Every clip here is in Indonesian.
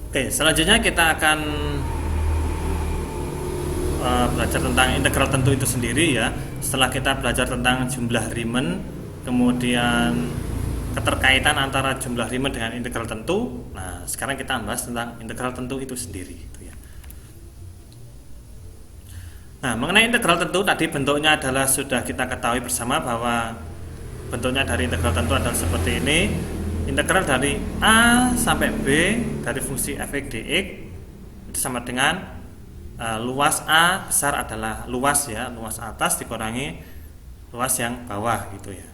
Oke, selanjutnya kita akan belajar tentang integral tentu itu sendiri ya. Setelah kita belajar tentang jumlah Riemann, kemudian keterkaitan antara jumlah Riemann dengan integral tentu. Nah, sekarang kita bahas tentang integral tentu itu sendiri gitu ya. Nah, mengenai integral tentu tadi bentuknya adalah sudah kita ketahui bersama bahwa bentuknya dari integral tentu adalah seperti ini. Integral dari A sampai B dari fungsi f(x) dx itu sama dengan luas A besar adalah luas ya, luas atas dikurangi luas yang bawah gitu ya.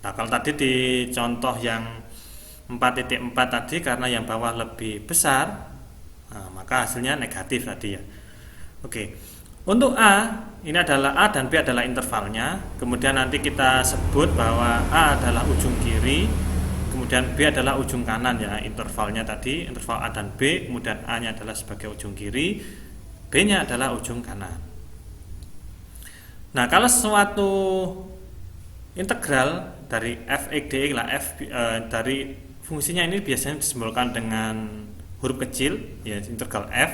Nah, kalau tadi di contoh yang 4.4 tadi karena yang bawah lebih besar, maka hasilnya negatif tadi ya. Oke. Untuk A, ini adalah A dan B adalah intervalnya. Kemudian nanti kita sebut bahwa A adalah ujung kiri, kemudian B adalah ujung kanan ya, intervalnya tadi, interval A dan B, kemudian A-nya adalah sebagai ujung kiri, B-nya adalah ujung kanan. Nah, kalau suatu integral dari f(x) dx lah, dari fungsinya ini biasanya disimbolkan dengan huruf kecil ya, integral f.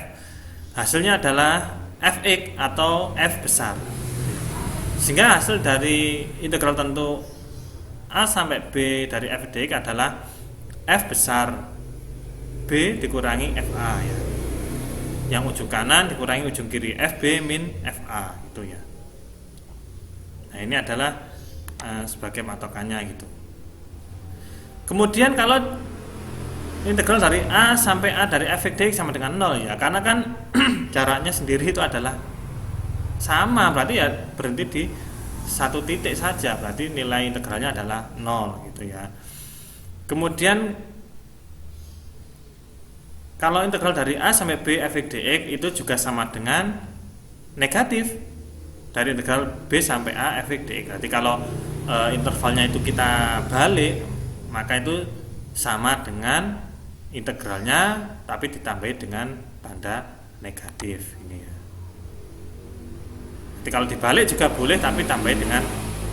Hasilnya adalah f(x) atau f besar. Sehingga hasil dari integral tentu A sampai B dari f dx adalah f besar B dikurangi fa ya. Yang ujung kanan dikurangi ujung kiri, fb min fa gitu ya. Nah, ini adalah sebagai patokannya gitu. Kemudian kalau integral dari A sampai A dari f(x) dx sama dengan 0 ya, karena kan jaraknya sendiri itu adalah sama, berarti ya berhenti di satu titik saja, berarti nilai integralnya adalah 0 gitu ya. Kemudian kalau integral dari A sampai B f(x) dx itu juga sama dengan negatif dari integral B sampai A f(x) dx. Berarti kalau intervalnya itu kita balik, maka itu sama dengan integralnya tapi ditambahi dengan tanda negatif ini ya. Jadi kalau dibalik juga boleh tapi tambahin dengan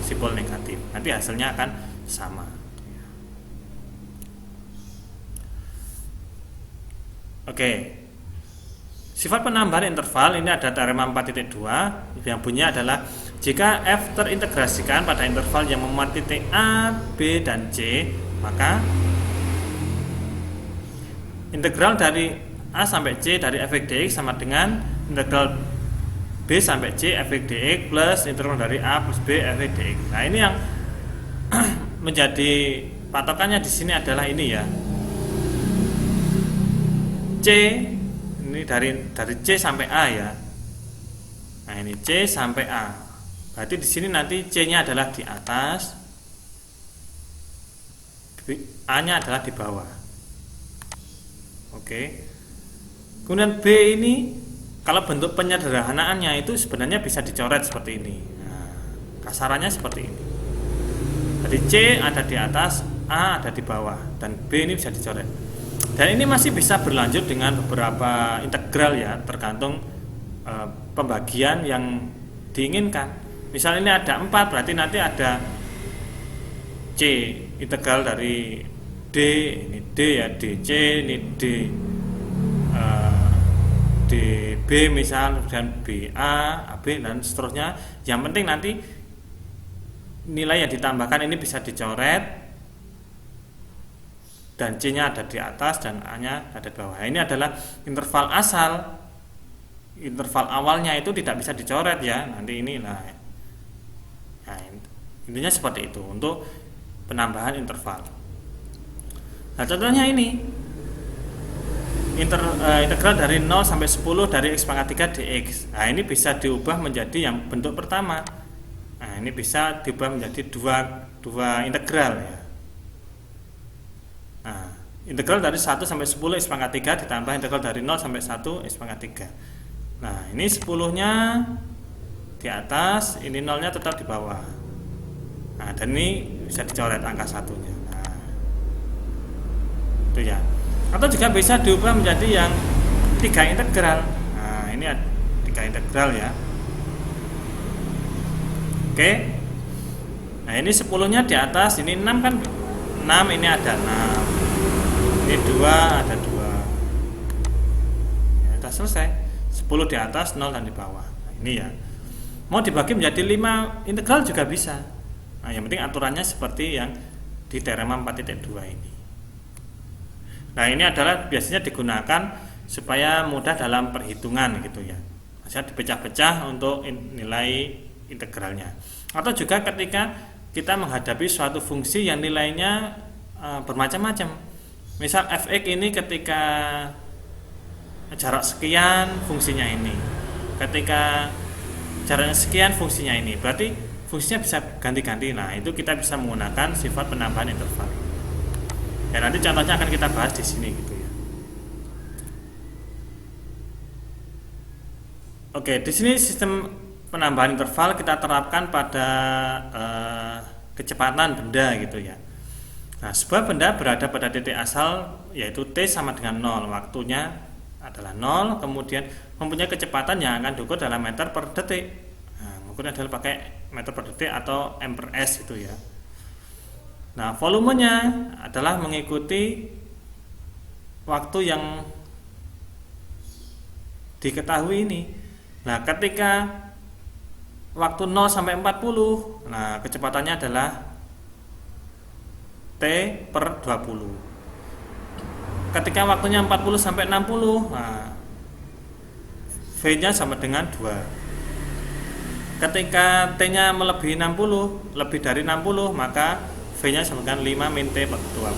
simbol negatif. Nanti hasilnya akan sama. Oke. Sifat penambahan interval ini ada teorema 4.2 yang bunyinya adalah jika f terintegrasikan pada interval yang memuat titik A, B, dan C, maka integral dari A sampai C dari f(x) dx sama dengan integral B sampai C f(x) dx plus integral dari A plus B f(x) dx. Nah, ini yang menjadi patokannya di sini adalah ini ya. C ini dari C sampai A ya. Nah, ini C sampai A. Berarti di sini nanti C-nya adalah di atas, A-nya adalah di bawah. Oke. Kemudian B ini kalau bentuk penyederhanaannya itu sebenarnya bisa dicoret seperti ini. Nah, kasarannya seperti ini. Jadi C ada di atas, A ada di bawah, dan B ini bisa dicoret. Dan ini masih bisa berlanjut dengan beberapa integral ya, tergantung pembagian yang diinginkan. Misalnya ini ada 4, berarti nanti ada C integral dari D, ini D ya, DC, ini D, DB misal, dan BA, AB, dan seterusnya. Yang penting nanti nilai yang ditambahkan ini bisa dicoret, dan C-nya ada di atas dan A-nya ada di bawah. Ini adalah interval asal. Interval awalnya itu tidak bisa dicoret ya. Nanti ini nah intinya seperti itu untuk penambahan interval. Nah, contohnya ini integral dari 0 sampai 10 dari x pangkat 3 dx. Nah, ini bisa diubah menjadi yang bentuk pertama. Nah, ini bisa diubah menjadi dua integral ya. Nah, integral dari 1 sampai 10 x pangkat 3 ditambah integral dari 0 sampai 1 x pangkat 3. Nah, ini 10-nya di atas, ini 0-nya tetap di bawah. Nah, dan ini bisa dicoret angka satunya. Nah, itu ya. Atau juga bisa diubah menjadi yang 3 integral. Nah, ini 3 integral ya. Oke. Nah, ini 10-nya di atas, ini 6 kan, 6 ini ada 6. Ini 2 ada 2. selesai. 10 di atas, 0 dan di bawah. Nah, ini ya. Mau dibagi menjadi 5 integral juga bisa. Nah, yang penting aturannya seperti yang di teorema 4.2 ini. Nah, ini adalah biasanya digunakan supaya mudah dalam perhitungan gitu ya. Maksudnya dipecah-pecah untuk nilai integralnya. Atau juga ketika kita menghadapi suatu fungsi yang nilainya bermacam-macam. Misal fx ini ketika jarak sekian fungsinya ini. Ketika jaraknya sekian fungsinya ini, berarti fungsinya bisa ganti-ganti. Nah, itu kita bisa menggunakan sifat penambahan interval. Ya, nanti contohnya akan kita bahas di sini gitu ya. Oke, di sini sistem penambahan interval kita terapkan pada kecepatan benda gitu ya. Nah, sebuah benda berada pada titik asal yaitu t sama dengan 0, waktunya adalah 0, kemudian mempunyai kecepatan yang akan diukur dalam meter per detik. Nah, ukurnya adalah pakai meter per detik atau m per s itu ya. Nah, volumenya adalah mengikuti waktu yang diketahui ini. Nah, ketika waktu 0 sampai 40, nah kecepatannya adalah t per 20. Ketika waktunya 40 sampai 60, nah, V-nya sama dengan 2. Ketika T-nya melebihi 60, lebih dari 60, maka V-nya sama dengan 5 min T per 20.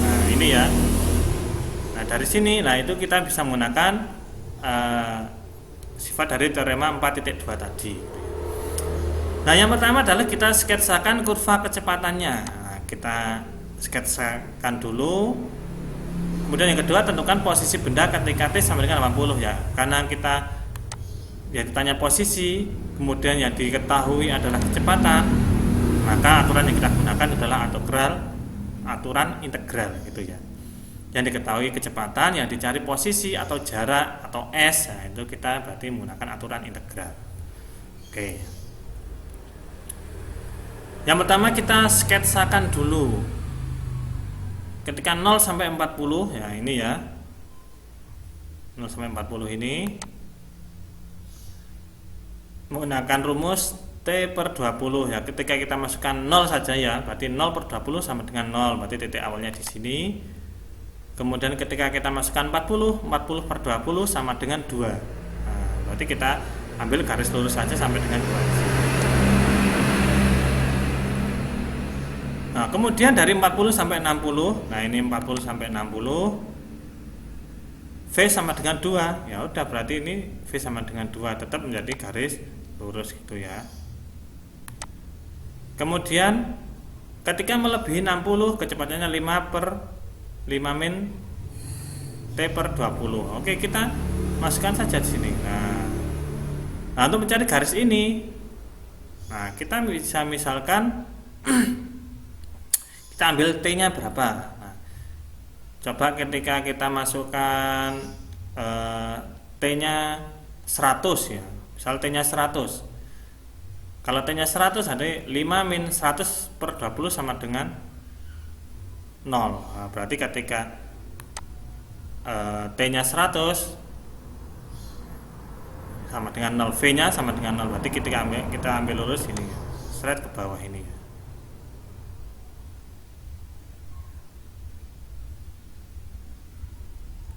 Nah, ini ya. Nah, dari sini, nah itu kita bisa menggunakan sifat dari teorema 4.2 tadi. Nah, yang pertama adalah kita sketsakan kurva kecepatannya. Nah, kita sketsakan dulu. Kemudian yang kedua, tentukan posisi benda ketika T sama dengan 80 ya. Karena kita ya ditanya posisi, kemudian yang diketahui adalah kecepatan, maka aturan yang kita gunakan adalah aturan integral gitu ya. Yang diketahui kecepatan, yang dicari posisi atau jarak atau S, nah itu kita berarti menggunakan aturan integral. Oke. Yang pertama kita sketsakan dulu. Ketika 0 sampai 40 ya ini ya. 0 sampai 40 ini menggunakan rumus T per 20 ya. Ketika kita masukkan 0 saja ya, berarti 0 per 20 sama dengan 0, berarti titik awalnya di sini. Kemudian ketika kita masukkan 40 per 20 sama dengan 2. Nah, berarti kita ambil garis lurus saja sampai dengan 2. Nah, kemudian dari 40 sampai 60, nah ini 40 sampai 60, V sama dengan 2, ya udah berarti ini V sama dengan 2, tetap menjadi garis lurus gitu ya. Kemudian ketika melebihi 60, kecepatannya 5 per 5 min T per 20. Oke, kita masukkan saja di sini. Nah, untuk mencari garis ini, nah kita bisa misalkan kita ambil T-nya berapa. Nah, coba ketika kita masukkan T-nya 100 ya. Misal T-nya 100. Kalau T-nya 100 ada 5 min 100 per 20 sama dengan 0. Nah, berarti ketika T-nya 100 sama dengan 0, V-nya sama dengan 0. Berarti kita ambil lurus ini ya. Straight ke bawah ini ya.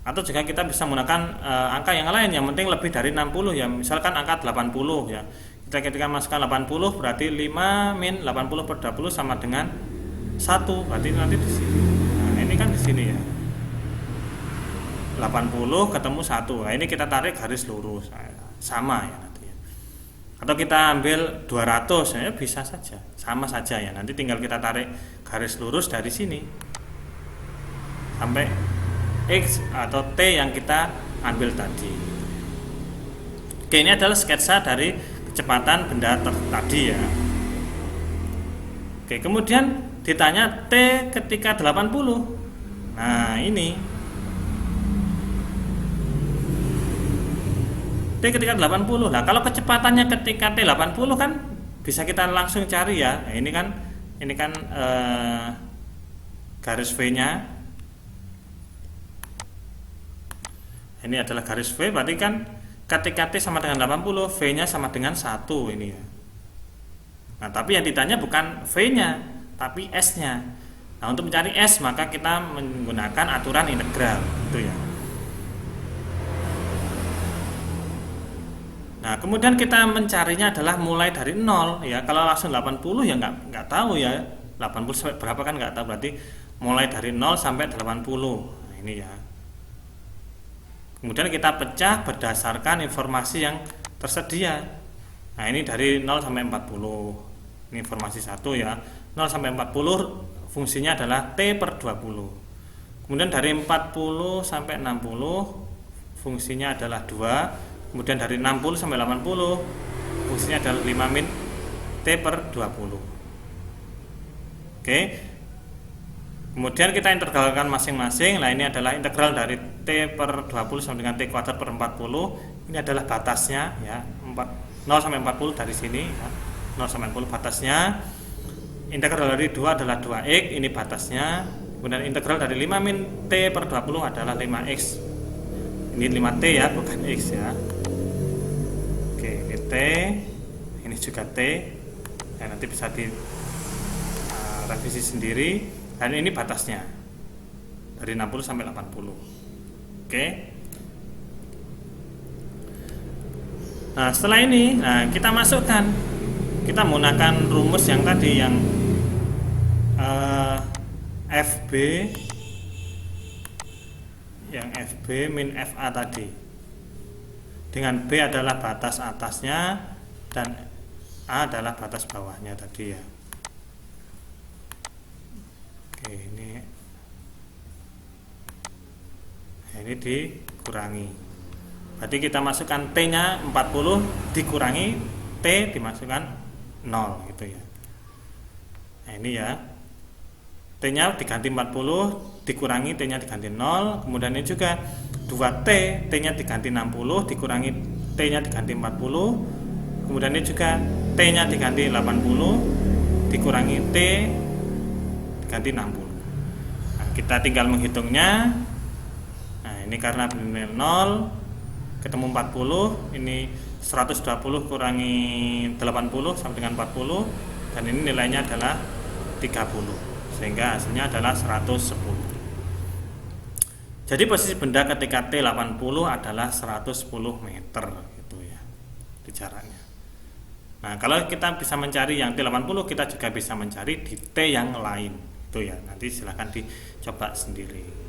Atau juga kita bisa menggunakan angka yang lain yang penting lebih dari 60 ya. Misalkan angka 80 ya. Kita ketika masukkan 80 berarti 5 min 80 per 20 sama dengan 1. Berarti nanti di sini. Nah, ini kan di sini ya. 80 ketemu 1. Nah, ini kita tarik garis lurus. Nah, sama ya nanti ya. Atau kita ambil 200 ya bisa saja. Sama saja ya. Nanti tinggal kita tarik garis lurus dari sini sampai X atau T yang kita ambil tadi. Oke, ini adalah sketsa dari kecepatan benda tadi ya. Oke, kemudian ditanya T ketika 80. Nah, ini T ketika 80. Nah, kalau kecepatannya ketika T 80 kan bisa kita langsung cari ya. Nah, ini kan garis V-nya. Ini adalah garis V, berarti kan ketika T sama dengan 80, V-nya sama dengan 1 ini ya. Nah, tapi yang ditanya bukan V-nya, tapi S-nya. Nah, untuk mencari S maka kita menggunakan aturan integral, gitu ya. Nah, kemudian kita mencarinya adalah mulai dari 0 ya. Kalau langsung 80 ya nggak tahu ya. 80 sampai berapa kan nggak tahu, berarti mulai dari 0 sampai 80. Nah, ini ya. Kemudian kita pecah berdasarkan informasi yang tersedia. Nah, ini dari 0 sampai 40. Ini informasi 1 ya. 0 sampai 40 fungsinya adalah T per 20. Kemudian dari 40 sampai 60 fungsinya adalah 2. Kemudian dari 60 sampai 80 fungsinya adalah 5 min T per 20. Oke. Kemudian kita integralkan masing-masing. Nah, ini adalah integral dari T per 20 sama dengan T kuadrat per 40. Ini adalah batasnya ya. 0 sampai 40 dari sini ya. 0 sampai 40 batasnya. Integral dari 2 adalah 2x, ini batasnya. Kemudian integral dari 5 min T per 20 adalah 5x. Ini 5T ya, bukan X ya. Oke, ini T, ini juga T. Ya, nanti bisa di revisi sendiri. Dan ini batasnya dari 60 sampai 80. Oke. Nah, setelah ini, kita masukkan. Kita menggunakan rumus yang tadi yang FB min FA tadi, dengan B adalah batas atasnya dan A adalah batas bawahnya tadi ya. Oke, ini dikurangi, berarti kita masukkan T nya 40 dikurangi T dimasukkan 0 gitu ya. Nah, ini ya, T nya diganti 40 dikurangi T nya diganti 0. Kemudian ini juga 2T, T nya diganti 60 dikurangi T nya diganti 40. Kemudian ini juga T nya diganti 80 dikurangi T diganti 60. Nah, kita tinggal menghitungnya. Nah, ini karena bernilai 0 ketemu 40, ini 120 kurangi 80 sama dengan 40, dan ini nilainya adalah 30. Sehingga hasilnya adalah 110. Jadi posisi benda ketika T 80 adalah 110 meter gitu ya, di jaraknya. Nah, kalau kita bisa mencari yang T 80, kita juga bisa mencari di T yang lain itu ya. Nanti silahkan dicoba sendiri.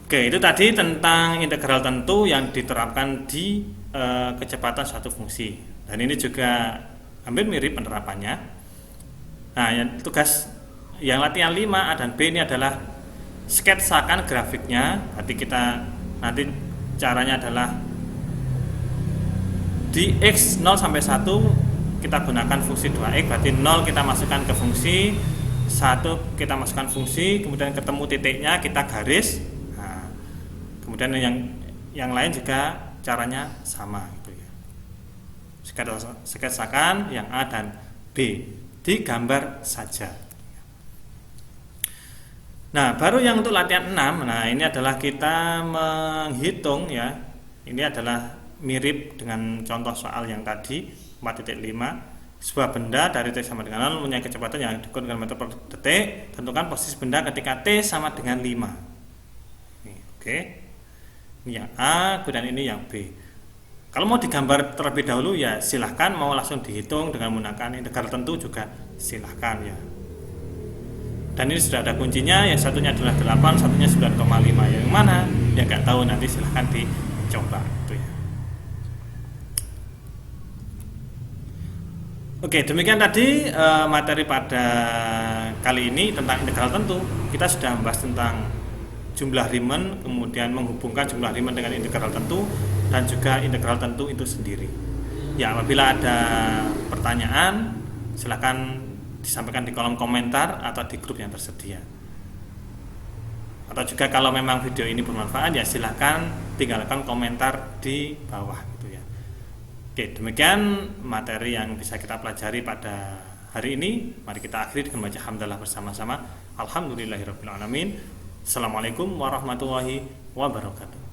Oke, itu tadi tentang integral tentu yang diterapkan di kecepatan suatu fungsi. Dan ini juga hampir mirip penerapannya. Nah, yang tugas yang latihan 5 A dan B ini adalah sketsakan grafiknya. Berarti kita nanti caranya adalah di X 0 sampai 1 kita gunakan fungsi 2X, berarti 0 kita masukkan ke fungsi, 1 kita masukkan fungsi, kemudian ketemu titiknya kita garis. Nah, kemudian yang lain juga caranya sama gitu ya. Sketsakan yang A dan B, digambar saja. Nah, baru yang untuk latihan 6. Nah, ini adalah kita menghitung ya. Ini adalah mirip dengan contoh soal yang tadi 4.5. Sebuah benda dari T sama dengan 0 mempunyai kecepatan yang diukur dengan meter per detik. Tentukan posisi benda ketika T sama dengan 5. Oke. Ini yang A, kemudian ini yang B. Kalau mau digambar terlebih dahulu ya silahkan, mau langsung dihitung dengan menggunakan integral tentu juga silahkan ya. Dan ini sudah ada kuncinya, yang satunya adalah 8, satunya 9,5. Yang mana? Yang nggak tahu nanti silahkan dicoba itu ya. Oke, demikian tadi materi pada kali ini tentang integral tentu. Kita sudah membahas tentang jumlah Riemann, kemudian menghubungkan jumlah Riemann dengan integral tentu, dan juga integral tentu itu sendiri. Ya, apabila ada pertanyaan silakan disampaikan di kolom komentar atau di grup yang tersedia. Atau juga kalau memang video ini bermanfaat ya silakan tinggalkan komentar di bawah gitu ya. Oke, demikian materi yang bisa kita pelajari pada hari ini. Mari kita akhiri dengan baca hamdalah bersama-sama. Alhamdulillahirabbil alamin. Assalamualaikum warahmatullahi wabarakatuh.